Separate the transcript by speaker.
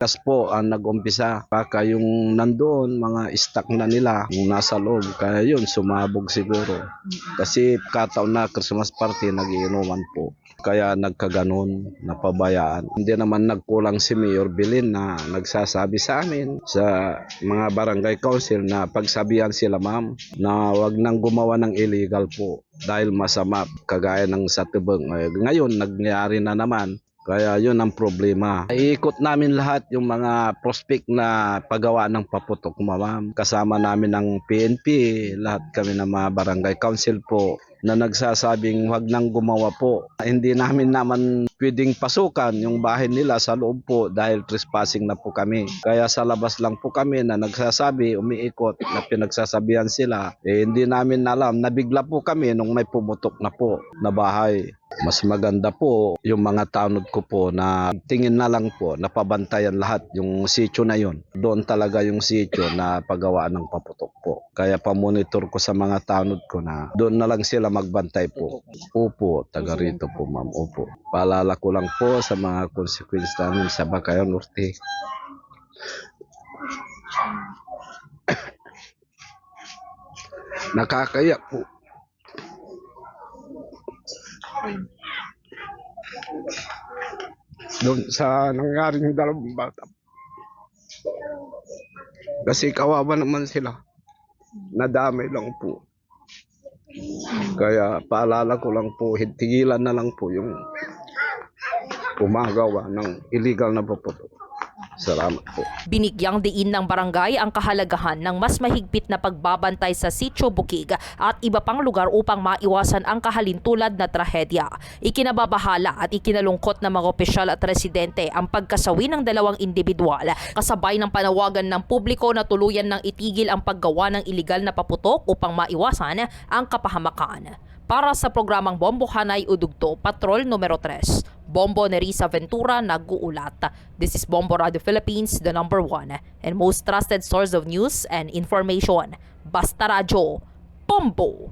Speaker 1: Kas po ang nag-umpisa. Baka yung nandoon, mga stock na nila, yung nasa loob. Kaya yun, sumabog siguro. Kasi kataon na Christmas party, nagiinuman po. Kaya nagkaganon, napabayaan. Hindi naman nagkulang si Mayor Bilin na nagsasabi sa amin sa mga barangay council na pagsabihan sila ma'am na wag nang gumawa ng illegal po dahil masama kagaya ng sa Tibeng. Ngayon, nangyari na naman. Kaya yun ang problema. Iikot namin lahat yung mga prospect na paggawa ng paputok, ma'am. Kasama namin ang PNP, lahat kami ng mga barangay council po na nagsasabing wag nang gumawa po. Hindi namin pwedeng pasukan yung bahay nila sa loob po dahil trespassing na po kami. Kaya sa labas lang po kami na nagsasabi, umiikot na pinagsasabihan sila. Hindi namin alam, nabigla po kami nung may pumutok na po na bahay. Mas maganda po yung mga tanod ko po na tingin na lang po, napabantayan lahat yung sitio na yun. Doon talaga yung sitio na paggawaan ng paputok po. Kaya pamonitor ko sa mga tanod ko na doon na lang sila magbantay po. Opo, taga rito po ma'am, opo. Paalala ko lang po sa mga consequence namin sa Bakayan Norte. Nakakaya po. Doon sa nangyaring dalawang bata. Kasi kawawa naman sila. Nadamay lang po. Kaya paalala ko lang po, tigilan na lang po yung gumagawa ng illegal na paputok. Salamat po.
Speaker 2: Binigyang diin ng barangay ang kahalagahan ng mas mahigpit na pagbabantay sa Sitio Bukig at iba pang lugar upang maiwasan ang kahalintulad na trahedya. Ikinababahala at ikinalungkot ng mga opisyal at residente ang pagkasawi ng dalawang individual kasabay ng panawagan ng publiko na tuluyan ng itigil ang paggawa ng iligal na paputok upang maiwasan ang kapahamakan. Para sa programang Bombo Hanay Udugto, Patrol numero 3, Bombo Nerissa Ventura nag-uulat. This is Bombo Radio Philippines, the #1 and most trusted source of news and information. Basta Radyo, Bombo!